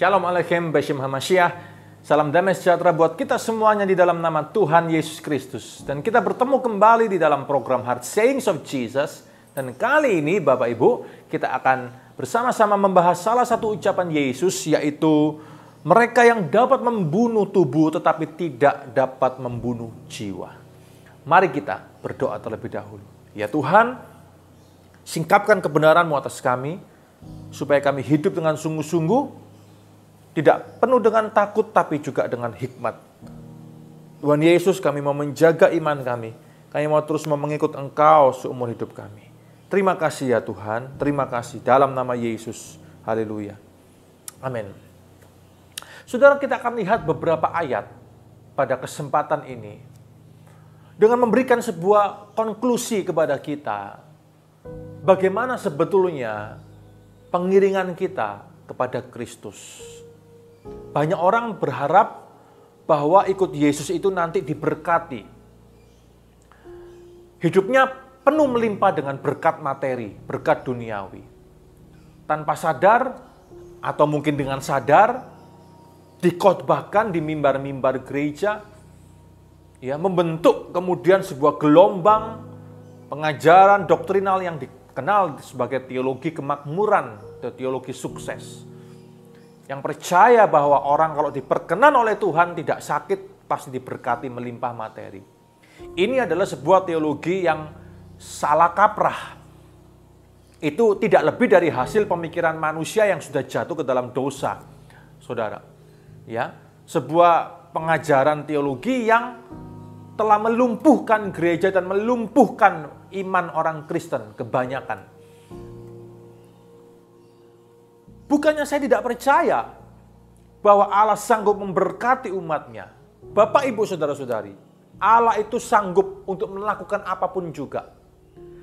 Shalom Aleichem B'Shem HaMashiach. Salam damai sejahtera buat kita semuanya di dalam nama Tuhan Yesus Kristus. Dan kita bertemu kembali di dalam program Heart Sayings of Jesus. Dan kali ini Bapak Ibu, kita akan bersama-sama membahas salah satu ucapan Yesus, yaitu mereka yang dapat membunuh tubuh tetapi tidak dapat membunuh jiwa. Mari kita berdoa terlebih dahulu. Ya Tuhan, singkapkan kebenaran-Mu atas kami, supaya kami hidup dengan sungguh-sungguh, tidak penuh dengan takut, tapi juga dengan hikmat. Tuhan Yesus, kami mau menjaga iman kami. Kami mau terus mengikut Engkau seumur hidup kami. Terima kasih ya Tuhan. Terima kasih dalam nama Yesus. Haleluya. Amin. Saudara, kita akan lihat beberapa ayat pada kesempatan ini. Dengan memberikan sebuah konklusi kepada kita. Bagaimana sebetulnya pengiringan kita kepada Kristus. Banyak orang berharap bahwa ikut Yesus itu nanti diberkati. Hidupnya penuh melimpah dengan berkat materi, berkat duniawi. Tanpa sadar, atau mungkin dengan sadar, dikhotbahkan di mimbar-mimbar gereja, ya, membentuk kemudian sebuah gelombang pengajaran doktrinal yang dikenal sebagai teologi kemakmuran atau teologi sukses. Yang percaya bahwa orang kalau diperkenan oleh Tuhan tidak sakit, pasti diberkati melimpah materi. Ini adalah sebuah teologi yang salah kaprah. Itu tidak lebih dari hasil pemikiran manusia yang sudah jatuh ke dalam dosa, saudara. Ya, sebuah pengajaran teologi yang telah melumpuhkan gereja dan melumpuhkan iman orang Kristen kebanyakan. Bukannya saya tidak percaya bahwa Allah sanggup memberkati umatnya. Bapak, Ibu, Saudara-saudari, Allah itu sanggup untuk melakukan apapun juga.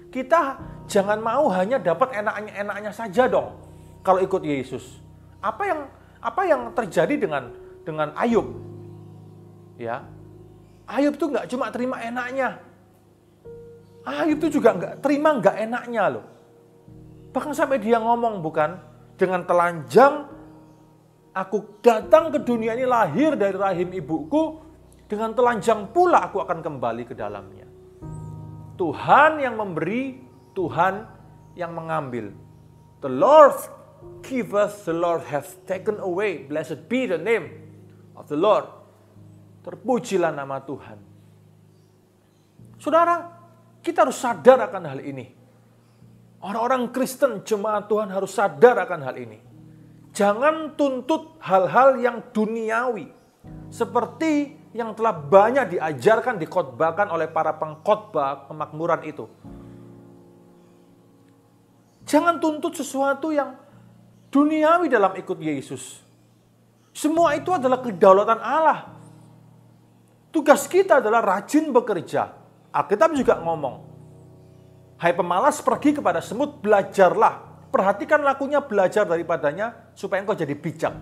Kita jangan mau hanya dapat enak-enaknya saja dong kalau ikut Yesus. Apa yang terjadi dengan Ayub? Ya, Ayub itu nggak cuma terima enaknya. Ayub itu juga nggak enaknya loh. Bahkan sampai dia ngomong, bukan? Dengan telanjang, aku datang ke dunia ini, lahir dari rahim ibuku. Dengan telanjang pula aku akan kembali ke dalamnya. Tuhan yang memberi, Tuhan yang mengambil. The Lord giveth, the Lord hath taken away. Blessed be the name of the Lord. Terpujilah nama Tuhan. Saudara, kita harus sadar akan hal ini. Orang-orang Kristen, jemaat Tuhan harus sadar akan hal ini. Jangan tuntut hal-hal yang duniawi. Seperti yang telah banyak diajarkan, dikhotbahkan oleh para pengkhotbah kemakmuran itu. Jangan tuntut sesuatu yang duniawi dalam ikut Yesus. Semua itu adalah kedaulatan Allah. Tugas kita adalah rajin bekerja. Alkitab juga ngomong, hai pemalas, pergi kepada semut, belajarlah. Perhatikan lakunya, belajar daripadanya, supaya engkau jadi bijak.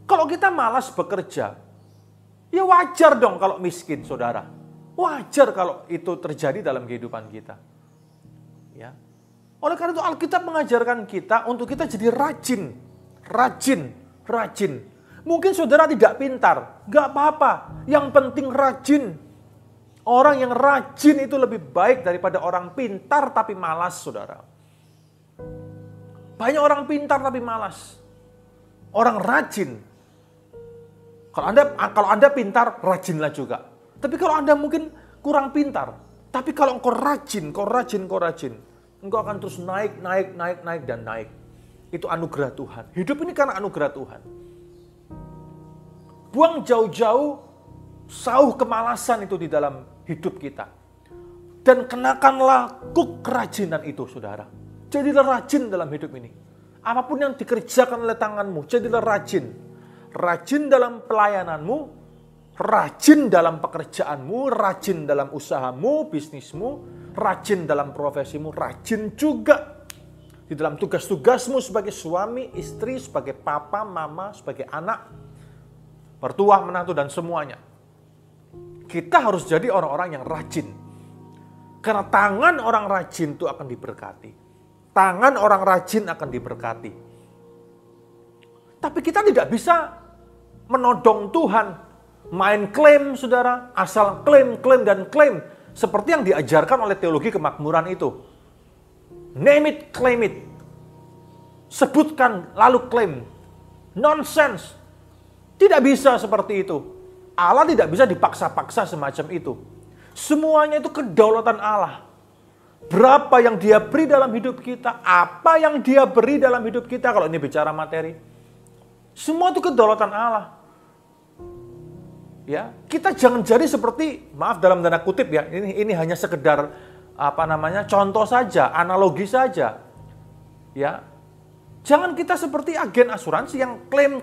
Kalau kita malas bekerja, ya wajar dong kalau miskin, saudara. Wajar kalau itu terjadi dalam kehidupan kita. Ya. Oleh karena itu Alkitab mengajarkan kita untuk kita jadi rajin. Mungkin saudara tidak pintar, gak apa-apa. Yang penting rajin. Orang yang rajin itu lebih baik daripada orang pintar tapi malas, saudara. Banyak orang pintar tapi malas. Orang rajin. Kalau Anda pintar, rajinlah juga. Tapi kalau Anda mungkin kurang pintar. Tapi kalau engkau rajin, engkau akan terus naik dan naik. Itu anugerah Tuhan. Hidup ini karena anugerah Tuhan. Buang jauh-jauh sauh kemalasan itu di dalam hidup kita. Dan kenakanlah kerajinan itu, saudara. Jadilah rajin dalam hidup ini. Apapun yang dikerjakan oleh tanganmu, jadilah rajin. Rajin dalam pelayananmu, rajin dalam pekerjaanmu, rajin dalam usahamu, bisnismu, rajin dalam profesimu, rajin juga di dalam tugas-tugasmu sebagai suami, istri, sebagai papa, mama, sebagai anak, mertua, menantu, dan semuanya. Kita harus jadi orang-orang yang rajin. Karena tangan orang rajin itu akan diberkati. Tangan orang rajin akan diberkati. Tapi kita tidak bisa menodong Tuhan. Main klaim, saudara. Asal klaim, klaim, dan klaim. Seperti yang diajarkan oleh teologi kemakmuran itu. Name it, claim it. Sebutkan, lalu klaim. Nonsense. Tidak bisa seperti itu. Allah tidak bisa dipaksa-paksa semacam itu. Semuanya itu kedaulatan Allah. Berapa yang Dia beri dalam hidup kita, apa yang Dia beri dalam hidup kita, kalau ini bicara materi. Semua itu kedaulatan Allah. Ya, kita jangan jadi seperti, maaf dalam tanda kutip ya, ini hanya sekedar contoh saja, analogi saja. Ya. Jangan kita seperti agen asuransi yang klaim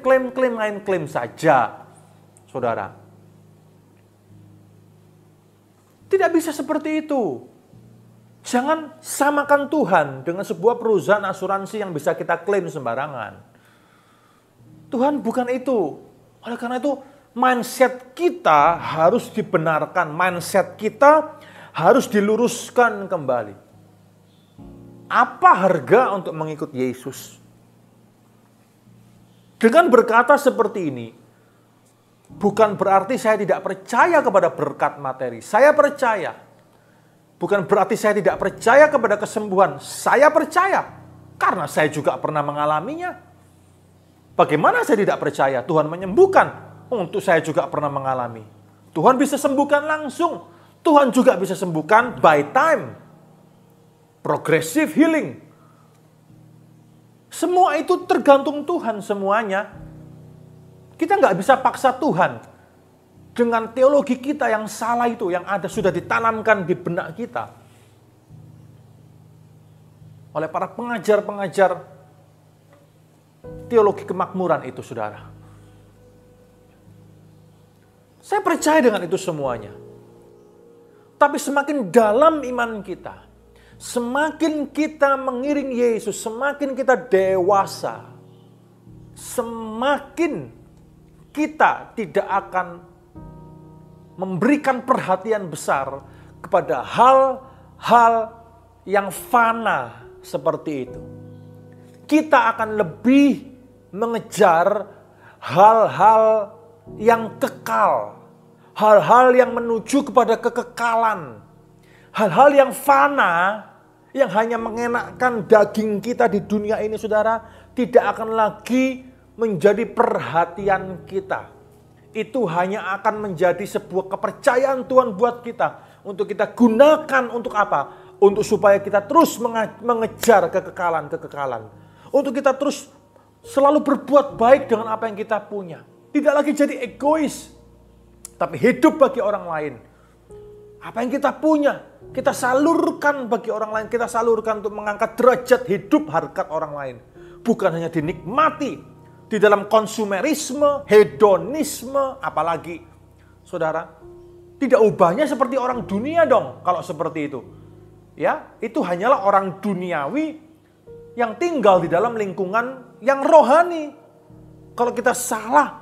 saja. Saudara. Tidak bisa seperti itu. Jangan samakan Tuhan dengan sebuah perusahaan asuransi yang bisa kita klaim sembarangan. Tuhan bukan itu. Oleh karena itu, mindset kita harus dibenarkan. Mindset kita harus diluruskan kembali. Apa harga untuk mengikut Yesus? Dengan berkata seperti ini, bukan berarti saya tidak percaya kepada berkat materi. Saya percaya. Bukan berarti saya tidak percaya kepada kesembuhan. Saya percaya. Karena saya juga pernah mengalaminya. Bagaimana saya tidak percaya? Tuhan menyembuhkan. Untuk saya juga pernah mengalami. Tuhan bisa sembuhkan langsung. Tuhan juga bisa sembuhkan by time. Progressive healing. Semua itu tergantung Tuhan semuanya. Kita nggak bisa paksa Tuhan dengan teologi kita yang salah itu, yang ada sudah ditanamkan di benak kita oleh para pengajar-pengajar teologi kemakmuran itu, saudara. Saya percaya dengan itu semuanya. Tapi semakin dalam iman kita, semakin kita mengiring Yesus, semakin kita dewasa, semakin kita tidak akan memberikan perhatian besar kepada hal-hal yang fana seperti itu. Kita akan lebih mengejar hal-hal yang kekal, hal-hal yang menuju kepada kekekalan, hal-hal yang fana, yang hanya mengenakkan daging kita di dunia ini, saudara, tidak akan lagi menjadi perhatian kita. Itu hanya akan menjadi sebuah kepercayaan Tuhan buat kita. Untuk kita gunakan untuk apa? Untuk supaya kita terus mengejar kekekalan-kekekalan. Untuk kita terus selalu berbuat baik dengan apa yang kita punya. Tidak lagi jadi egois, tapi hidup bagi orang lain. Apa yang kita punya, kita salurkan bagi orang lain. Kita salurkan untuk mengangkat derajat hidup harkat orang lain. Bukan hanya dinikmati di dalam konsumerisme, hedonisme, apalagi. Saudara, tidak ubahnya seperti orang dunia dong kalau seperti itu. Ya, itu hanyalah orang duniawi yang tinggal di dalam lingkungan yang rohani. Kalau kita salah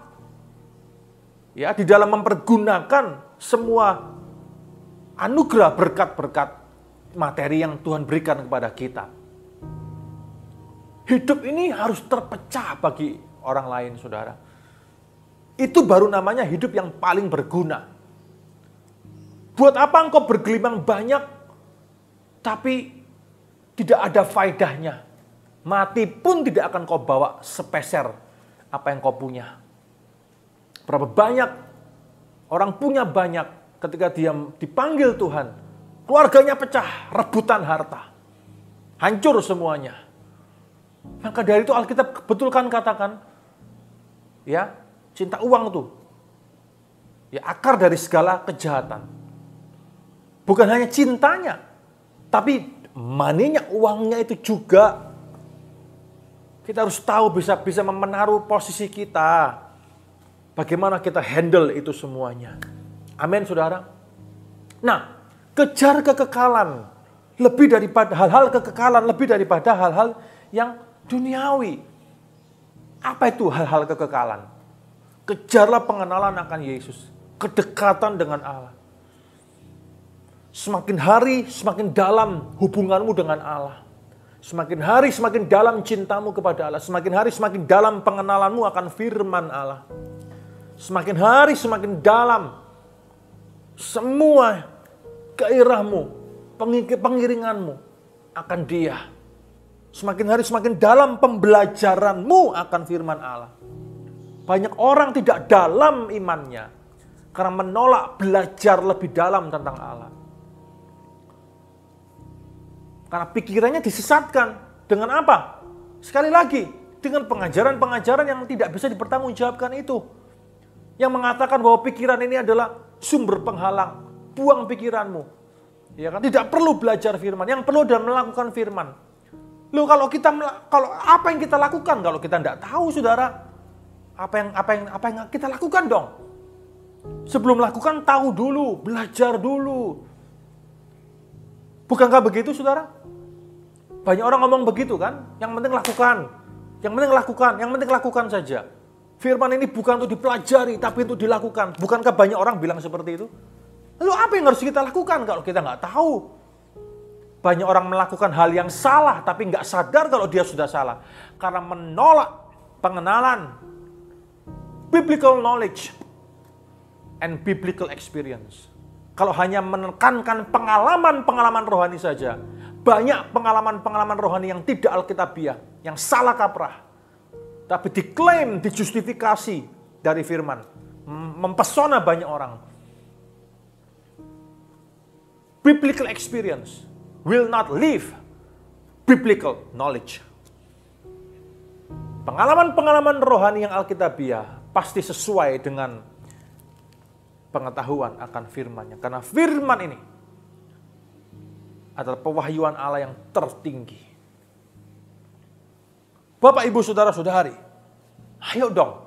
ya di dalam mempergunakan semua anugerah berkat-berkat materi yang Tuhan berikan kepada kita, hidup ini harus terpecah bagi orang lain, saudara. Itu baru namanya hidup yang paling berguna. Buat apa engkau bergelimang banyak tapi tidak ada faedahnya? Mati pun tidak akan kau bawa sepeser apa yang kau punya. Berapa banyak orang punya banyak, ketika dia dipanggil Tuhan, keluarganya pecah, rebutan harta, hancur semuanya. Maka dari itu Alkitab betulkan katakan, ya, cinta uang tuh, ya, akar dari segala kejahatan. Bukan hanya cintanya, tapi maninya, uangnya itu juga. Kita harus tahu bisa menaruh posisi kita. Bagaimana kita handle itu semuanya. Amin, saudara. Nah, kejar kekekalan. Lebih daripada hal-hal kekekalan. Lebih daripada hal-hal yang duniawi. Apa itu hal-hal kekekalan? Kejarlah pengenalan akan Yesus. Kedekatan dengan Allah. Semakin hari, semakin dalam hubunganmu dengan Allah. Semakin hari semakin dalam cintamu kepada Allah. Semakin hari semakin dalam pengenalanmu akan firman Allah. Semakin hari semakin dalam semua gairahmu, pengiringanmu akan Dia. Semakin hari semakin dalam pembelajaranmu akan firman Allah. Banyak orang tidak dalam imannya karena menolak belajar lebih dalam tentang Allah. Karena pikirannya disesatkan. Dengan apa? Sekali lagi, dengan pengajaran-pengajaran yang tidak bisa dipertanggungjawabkan itu. Yang mengatakan bahwa pikiran ini adalah sumber penghalang. Buang pikiranmu. Ya kan? Tidak perlu belajar firman. Yang perlu adalah melakukan firman. Loh, kalau apa yang kita lakukan kalau kita tidak tahu, saudara? Apa yang kita lakukan dong? Sebelum lakukan, tahu dulu, belajar dulu. Bukankah begitu, saudara? Banyak orang ngomong begitu kan? Yang penting lakukan. Yang penting lakukan. Yang penting lakukan saja. Firman ini bukan untuk dipelajari, tapi untuk dilakukan. Bukankah banyak orang bilang seperti itu? Lalu apa yang harus kita lakukan kalau kita nggak tahu? Banyak orang melakukan hal yang salah, tapi nggak sadar kalau dia sudah salah. Karena menolak pengenalan biblical knowledge and biblical experience. Kalau hanya menekankan pengalaman-pengalaman rohani saja, banyak pengalaman-pengalaman rohani yang tidak alkitabiah, yang salah kaprah, tapi diklaim, dijustifikasi dari firman, mempesona banyak orang. Biblical experience will not live biblical knowledge. Pengalaman-pengalaman rohani yang alkitabiah pasti sesuai dengan pengetahuan akan firman-Nya. Karena firman ini adalah pewahyuan Allah yang tertinggi. Bapak, Ibu, Saudara-saudari, ayo dong.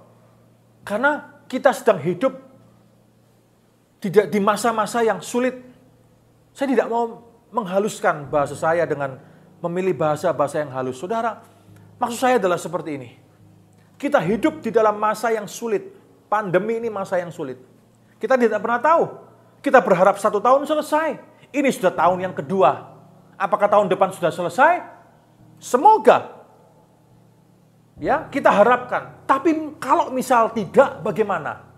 Karena kita sedang hidup tidak di masa-masa yang sulit. Saya tidak mau menghaluskan bahasa saya dengan memilih bahasa-bahasa yang halus. Saudara, maksud saya adalah seperti ini. Kita hidup di dalam masa yang sulit. Pandemi ini masa yang sulit. Kita tidak pernah tahu. Kita berharap 1 tahun selesai. Ini sudah tahun yang kedua. Apakah tahun depan sudah selesai? Semoga. Ya, kita harapkan. Tapi kalau misal tidak, bagaimana?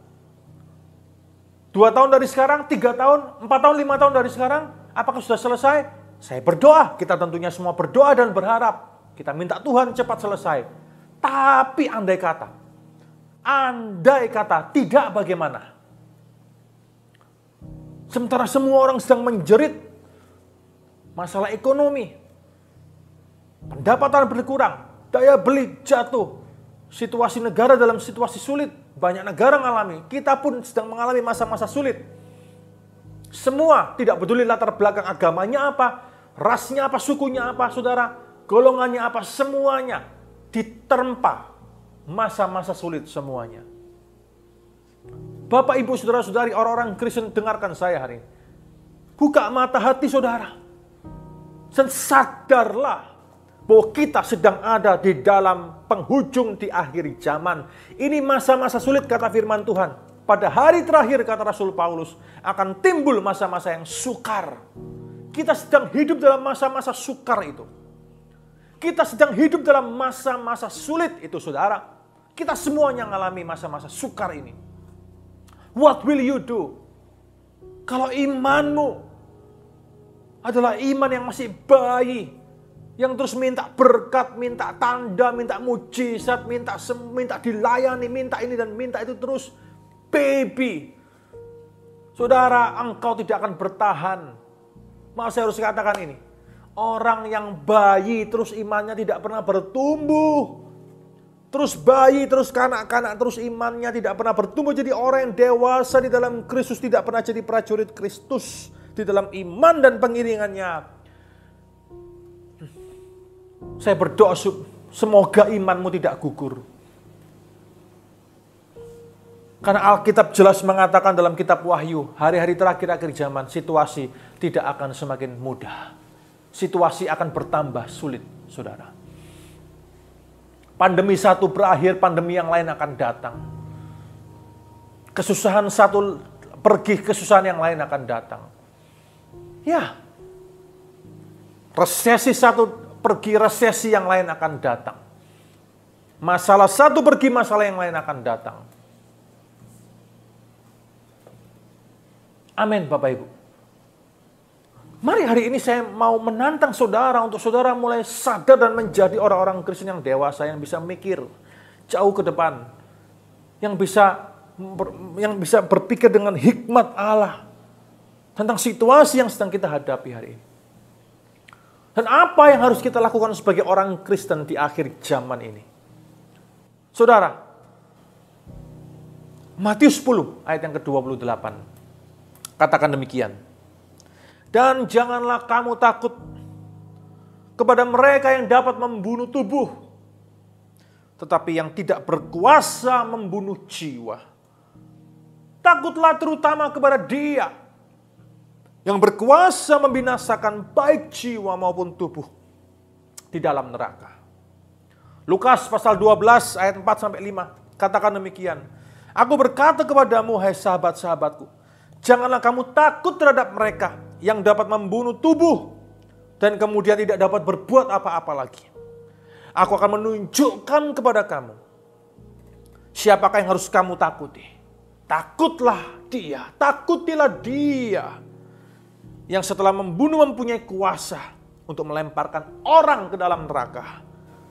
2 tahun dari sekarang, 3 tahun, 4 tahun, 5 tahun dari sekarang, apakah sudah selesai? Saya berdoa. Kita tentunya semua berdoa dan berharap. Kita minta Tuhan cepat selesai. Tapi andai kata tidak, bagaimana? Sementara semua orang sedang menjerit masalah ekonomi, pendapatan berkurang, daya beli jatuh, situasi negara dalam situasi sulit, banyak negara mengalami, kita pun sedang mengalami masa-masa sulit. Semua, tidak peduli latar belakang agamanya apa, rasnya apa, sukunya apa, saudara, golongannya apa, semuanya diterpa masa-masa sulit semuanya. Bapak, Ibu, Saudara-saudari, orang-orang Kristen, dengarkan saya hari ini. Buka mata hati saudara. Dan sadarlah bahwa kita sedang ada di dalam penghujung di akhir zaman. Ini masa-masa sulit, kata firman Tuhan. Pada hari terakhir, kata Rasul Paulus, akan timbul masa-masa yang sukar. Kita sedang hidup dalam masa-masa sukar itu. Kita sedang hidup dalam masa-masa sulit itu, saudara. Kita semuanya mengalami masa-masa sukar ini. What will you do? Kalau imanmu adalah iman yang masih bayi, yang terus minta berkat, minta tanda, minta mujizat, minta dilayani, minta ini dan minta itu terus, baby, saudara, engkau tidak akan bertahan. Maka saya harus katakan ini, orang yang bayi terus imannya tidak pernah bertumbuh, terus bayi, terus kanak-kanak, terus imannya tidak pernah bertumbuh jadi orang yang dewasa di dalam Kristus, tidak pernah jadi prajurit Kristus di dalam iman dan pengiringannya. Saya berdoa semoga imanmu tidak gugur. Karena Alkitab jelas mengatakan dalam kitab Wahyu, hari-hari terakhir akhir zaman, situasi tidak akan semakin mudah. Situasi akan bertambah sulit, saudara. Pandemi satu berakhir, pandemi yang lain akan datang. Kesusahan satu pergi, kesusahan yang lain akan datang. Ya, resesi satu pergi, resesi yang lain akan datang. Masalah satu pergi, masalah yang lain akan datang. Amin, Bapak Ibu. Mari hari ini saya mau menantang saudara untuk saudara mulai sadar dan menjadi orang-orang Kristen yang dewasa, yang bisa mikir jauh ke depan, yang bisa berpikir dengan hikmat Allah tentang situasi yang sedang kita hadapi hari ini. Dan apa yang harus kita lakukan sebagai orang Kristen di akhir zaman ini? Saudara, Matius 10 ayat yang ke-28 katakan demikian. Dan janganlah kamu takut kepada mereka yang dapat membunuh tubuh, tetapi yang tidak berkuasa membunuh jiwa. Takutlah terutama kepada Dia yang berkuasa membinasakan baik jiwa maupun tubuh di dalam neraka. Lukas pasal 12 ayat 4-5 katakan demikian. Aku berkata kepadamu, hai sahabat-sahabatku, janganlah kamu takut terhadap mereka yang dapat membunuh tubuh dan kemudian tidak dapat berbuat apa-apa lagi. Aku akan menunjukkan kepada kamu siapakah yang harus kamu takuti. Takutilah dia yang setelah membunuh mempunyai kuasa untuk melemparkan orang ke dalam neraka.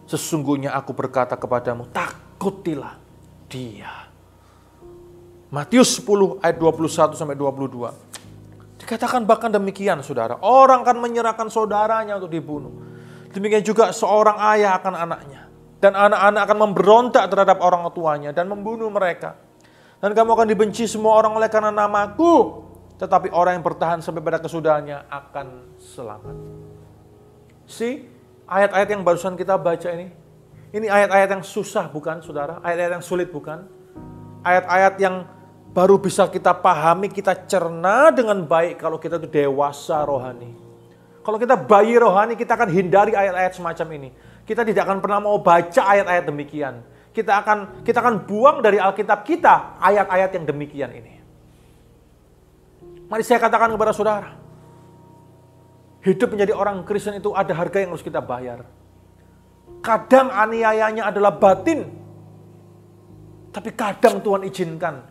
Sesungguhnya aku berkata kepadamu, takutilah dia. Matius 10 ayat 21-22. Dikatakan bahkan demikian, saudara. Orang akan menyerahkan saudaranya untuk dibunuh. Demikian juga seorang ayah akan anaknya. Dan anak-anak akan memberontak terhadap orang tuanya dan membunuh mereka. Dan kamu akan dibenci semua orang oleh karena namaku. Tetapi orang yang bertahan sampai pada kesudahannya akan selamat. Ayat-ayat yang barusan kita baca ini ayat-ayat yang susah bukan, saudara? Ayat-ayat yang sulit bukan? Ayat-ayat yang baru bisa kita pahami, kita cerna dengan baik kalau kita itu dewasa rohani. Kalau kita bayi rohani, kita akan hindari ayat-ayat semacam ini. Kita tidak akan pernah mau baca ayat-ayat demikian. Kita akan buang dari Alkitab kita ayat-ayat yang demikian ini. Mari saya katakan kepada saudara, hidup menjadi orang Kristen itu ada harga yang harus kita bayar. Kadang aniayanya adalah batin. Tapi kadang Tuhan izinkan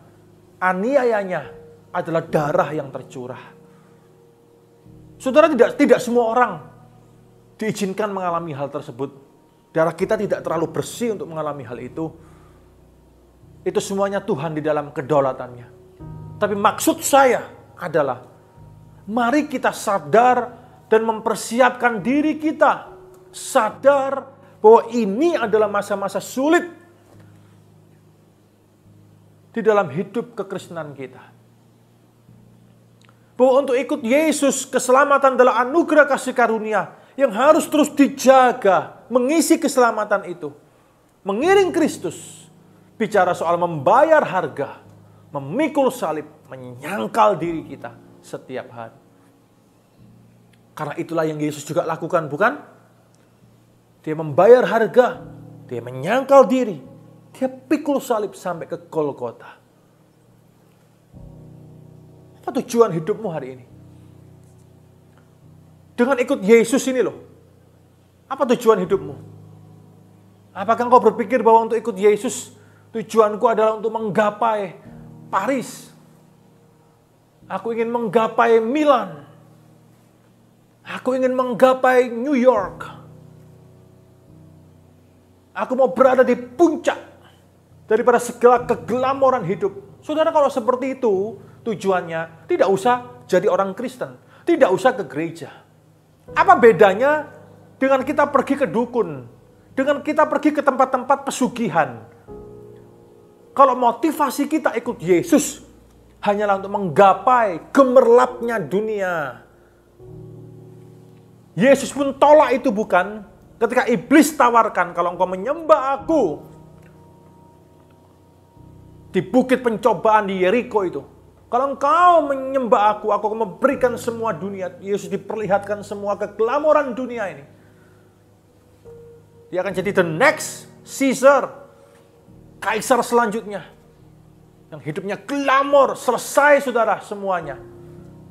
aniayanya adalah darah yang tercurah. Saudara, tidak semua orang diizinkan mengalami hal tersebut. Darah kita tidak terlalu bersih untuk mengalami hal itu. Itu semuanya Tuhan di dalam kedaulatannya. Tapi maksud saya adalah mari kita sadar dan mempersiapkan diri kita, sadar bahwa ini adalah masa-masa sulit di dalam hidup kekristenan kita. Bahwa untuk ikut Yesus, keselamatan adalah anugerah kasih karunia yang harus terus dijaga, mengisi keselamatan itu. Mengiring Kristus, bicara soal membayar harga, memikul salib, menyangkal diri kita setiap hari. Karena itulah yang Yesus juga lakukan, bukan? Dia membayar harga, dia menyangkal diri, dia pikul salib sampai ke Golgota. Apa tujuan hidupmu hari ini? Dengan ikut Yesus ini loh, apa tujuan hidupmu? Apakah engkau berpikir bahwa untuk ikut Yesus, tujuanku adalah untuk menggapai Paris? Aku ingin menggapai Milan. Aku ingin menggapai New York. Aku mau berada di puncak daripada segala keglamoran hidup. Saudara, kalau seperti itu tujuannya, tidak usah jadi orang Kristen. Tidak usah ke gereja. Apa bedanya dengan kita pergi ke dukun? Dengan kita pergi ke tempat-tempat pesugihan? Kalau motivasi kita ikut Yesus hanyalah untuk menggapai gemerlapnya dunia. Yesus pun tolak itu, bukan? Ketika iblis tawarkan, kalau engkau menyembah aku di bukit pencobaan di Yeriko itu, kalau engkau menyembah aku akan memberikan semua dunia. Yesus diperlihatkan semua keglamoran dunia ini. Dia akan jadi the next Caesar, kaisar selanjutnya, yang hidupnya glamor, selesai saudara semuanya.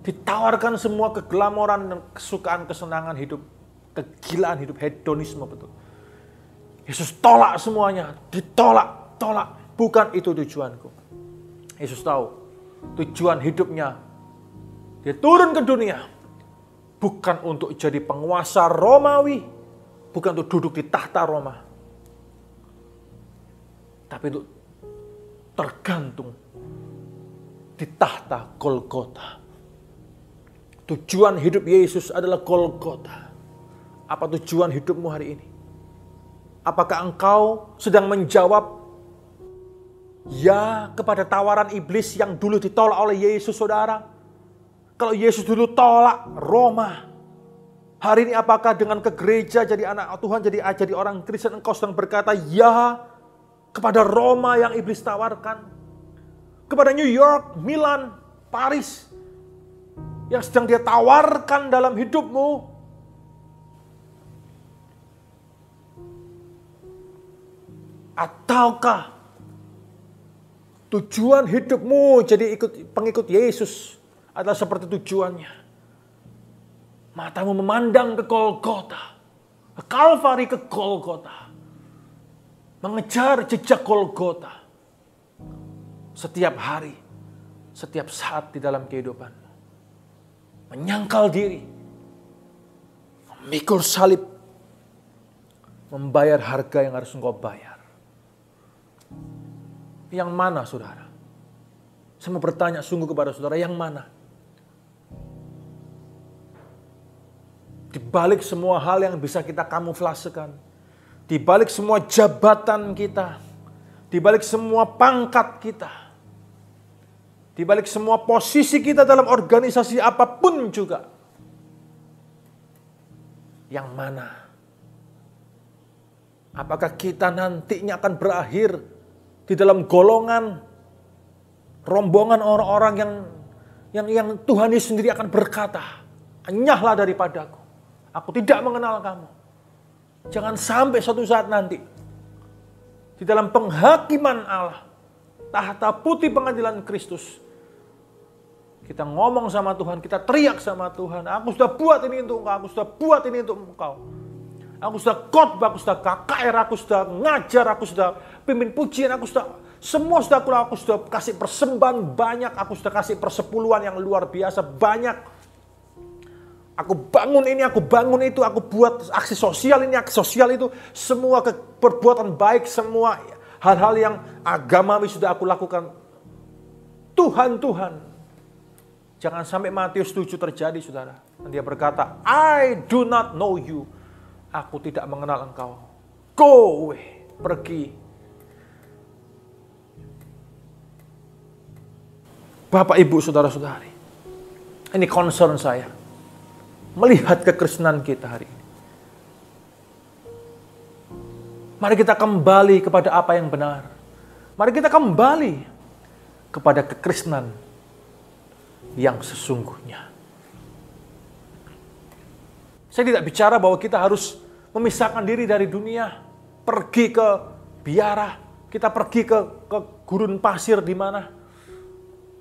Ditawarkan semua keglamoran dan kesukaan, kesenangan hidup. Kegilaan hidup, hedonisme betul. Yesus tolak semuanya, ditolak, tolak. Bukan itu tujuanku. Yesus tahu tujuan hidupnya. Dia turun ke dunia. Bukan untuk jadi penguasa Romawi. Bukan untuk duduk di tahta Roma. Tapi untuk tergantung di tahta Golgota. Tujuan hidup Yesus adalah Golgota. Apa tujuan hidupmu hari ini? Apakah engkau sedang menjawab ya kepada tawaran iblis yang dulu ditolak oleh Yesus, saudara? Kalau Yesus dulu tolak Roma, hari ini apakah dengan ke gereja jadi anak Tuhan, jadi orang Kristen, engkau sedang berkata ya kepada Roma yang iblis tawarkan? Kepada New York, Milan, Paris yang sedang dia tawarkan dalam hidupmu? Ataukah tujuan hidupmu jadi pengikut Yesus adalah seperti tujuannya? Matamu memandang ke Golgota, ke Kalvari, ke Golgota. Mengejar jejak Golgota. Setiap hari, setiap saat di dalam kehidupanmu. Menyangkal diri. Memikul salib. Membayar harga yang harus engkau bayar. Yang mana, saudara? Saya mau bertanya sungguh kepada saudara, yang mana? Di balik semua hal yang bisa kita kamuflasekan, di balik semua jabatan kita, di balik semua pangkat kita, di balik semua posisi kita dalam organisasi apapun juga, yang mana? Apakah kita nantinya akan berakhir di dalam golongan rombongan orang-orang yang Tuhan Yesus sendiri akan berkata, enyahlah daripadaku, aku tidak mengenal kamu. Jangan sampai suatu saat nanti di dalam penghakiman Allah, tahta putih pengadilan Kristus, kita ngomong sama Tuhan, kita teriak sama Tuhan, aku sudah buat ini untuk engkau, aku sudah buat ini untuk engkau. Aku sudah khotbah, aku sudah KKR, aku sudah ngajar, aku sudah pimpin pujian, semua sudah aku sudah kasih persembahan banyak, aku sudah kasih persepuluhan yang luar biasa banyak. Aku bangun ini, aku bangun itu, aku buat aksi sosial ini, aksi sosial itu, semua perbuatan baik, semua hal-hal yang agamawi sudah aku lakukan. Tuhan, jangan sampai Matius 7 terjadi, saudara. Dan dia berkata, I do not know you. Aku tidak mengenal engkau. Go away. Pergi. Bapak, Ibu, saudara-saudari. Ini concern saya. Melihat kekristenan kita hari ini. Mari kita kembali kepada apa yang benar. Mari kita kembali kepada kekristenan yang sesungguhnya. Saya tidak bicara bahwa kita harus memisahkan diri dari dunia, pergi ke biara, kita pergi ke gurun pasir di mana,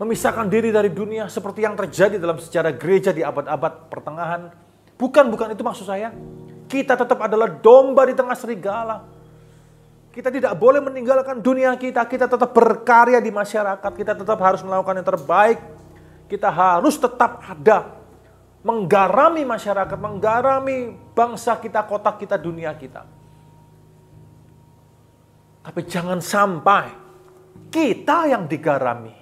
memisahkan diri dari dunia seperti yang terjadi dalam sejarah gereja di abad-abad pertengahan. Bukan itu maksud saya. Kita tetap adalah domba di tengah serigala. Kita tidak boleh meninggalkan dunia kita tetap berkarya di masyarakat, kita tetap harus melakukan yang terbaik. Kita harus tetap ada, menggarami masyarakat, menggarami bangsa kita, kota kita, dunia kita. Tapi jangan sampai kita yang digarami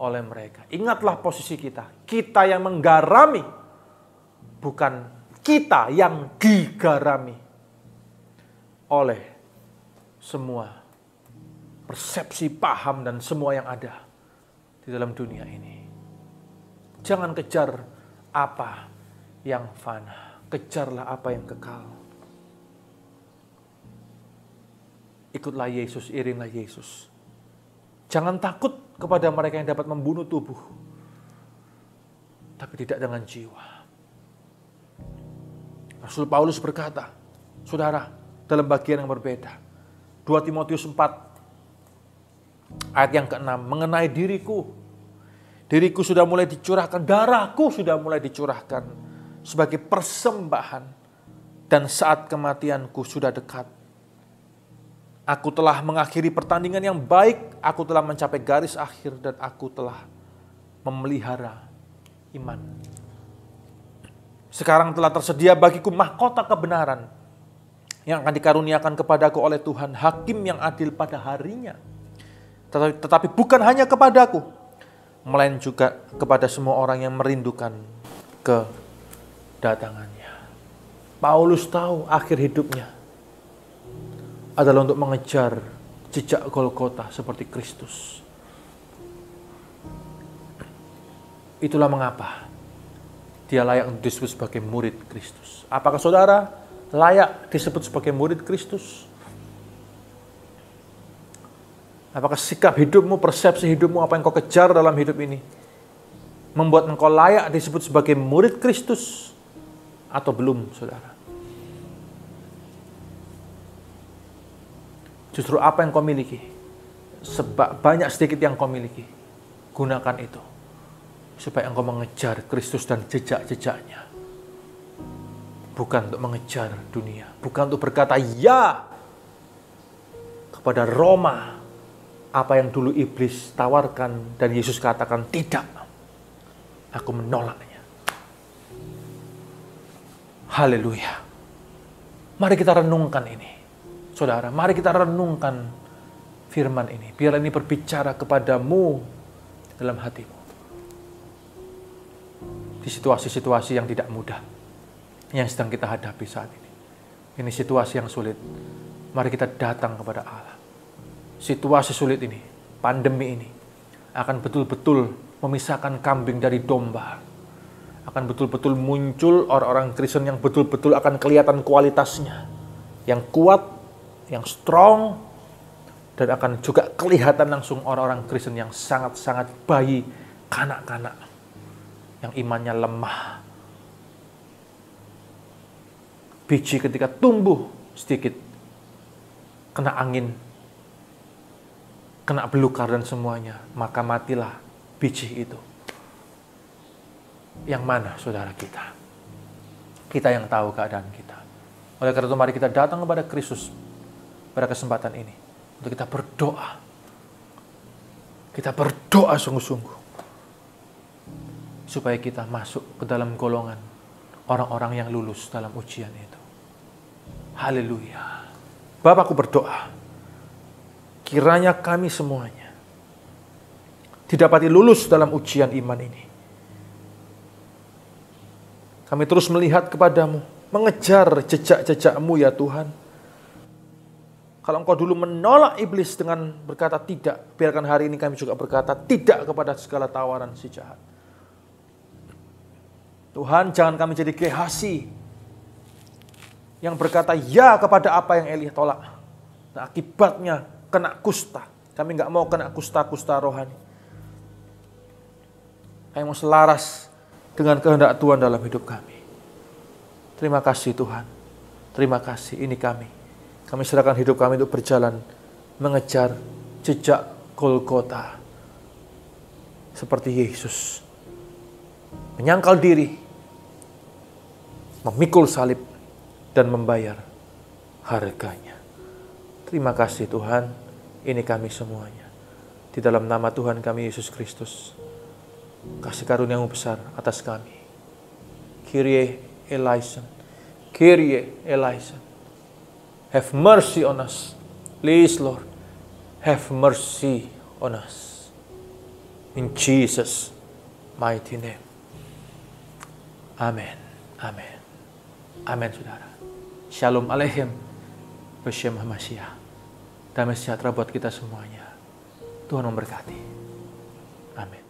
oleh mereka. Ingatlah posisi kita. Kita yang menggarami, bukan kita yang digarami oleh semua persepsi, paham, dan semua yang ada di dalam dunia ini. Jangan kejar apa yang fana, kejarlah apa yang kekal. Ikutlah Yesus, iringlah Yesus. Jangan takut kepada mereka yang dapat membunuh tubuh, tapi tidak dengan jiwa. Rasul Paulus berkata, saudara, dalam bagian yang berbeda, 2 Timotius 4 ayat yang ke-6, mengenai diriku sudah mulai dicurahkan, darahku sudah mulai dicurahkan sebagai persembahan dan saat kematianku sudah dekat. Aku telah mengakhiri pertandingan yang baik, aku telah mencapai garis akhir, dan aku telah memelihara iman. Sekarang telah tersedia bagiku mahkota kebenaran yang akan dikaruniakan kepadaku oleh Tuhan, hakim yang adil pada harinya. Tetapi bukan hanya kepadaku, melainkan juga kepada semua orang yang merindukan kedatangannya. Paulus tahu akhir hidupnya adalah untuk mengejar jejak Golgota seperti Kristus. Itulah mengapa dia layak disebut sebagai murid Kristus. Apakah saudara layak disebut sebagai murid Kristus? Apakah sikap hidupmu, persepsi hidupmu, apa yang kau kejar dalam hidup ini membuat engkau layak disebut sebagai murid Kristus atau belum, saudara? Justru apa yang kau miliki, banyak sedikit yang kau miliki, gunakan itu supaya engkau mengejar Kristus dan jejak-jejaknya. Bukan untuk mengejar dunia, bukan untuk berkata ya kepada Roma, apa yang dulu iblis tawarkan dan Yesus katakan tidak, aku menolaknya. Haleluya. Mari kita renungkan ini, saudara. Mari kita renungkan firman ini. Biar ini berbicara kepadamu dalam hatimu. Di situasi-situasi yang tidak mudah yang sedang kita hadapi saat ini. Ini situasi yang sulit. Mari kita datang kepada Allah. Situasi sulit ini, pandemi ini, akan betul-betul memisahkan kambing dari domba. Akan betul-betul muncul orang-orang Kristen yang betul-betul akan kelihatan kualitasnya. Yang kuat, yang strong, dan akan juga kelihatan langsung orang-orang Kristen yang sangat-sangat bayi, kanak-kanak, yang imannya lemah. Biji ketika tumbuh sedikit, kena angin, kena belukar dan semuanya, maka matilah biji itu. Yang mana saudara kita? Kita yang tahu keadaan kita. Oleh karena itu mari kita datang kepada Kristus pada kesempatan ini untuk kita berdoa. Kita berdoa sungguh-sungguh supaya kita masuk ke dalam golongan orang-orang yang lulus dalam ujian itu. Haleluya. Bapakku berdoa, kiranya kami semuanya didapati lulus dalam ujian iman ini. Kami terus melihat kepadamu, mengejar jejak-jejakmu ya Tuhan. Kalau Engkau dulu menolak iblis dengan berkata tidak, biarkan hari ini kami juga berkata tidak kepada segala tawaran si jahat. Tuhan, jangan kami jadi Gehazi yang berkata ya kepada apa yang Eli tolak. Nah, akibatnya kena kusta. Kami nggak mau kena kusta-kusta rohani. Kami mau selaras dengan kehendak Tuhan dalam hidup kami. Terima kasih Tuhan. Terima kasih, ini kami. Kami serahkan hidup kami untuk berjalan mengejar jejak Golgota. Seperti Yesus. Menyangkal diri, memikul salib, dan membayar harganya. Terima kasih Tuhan, ini kami semuanya. Di dalam nama Tuhan kami Yesus Kristus, kasih karunia-Mu besar atas kami. Kyrie eleison, Kyrie eleison. Have mercy on us. Please Lord, have mercy on us. In Jesus' mighty name. Amin. Amin. Amin saudara. Shalom Aleichem. B'Shem HaMashiach. Damai sejahtera buat kita semuanya. Tuhan memberkati. Amin.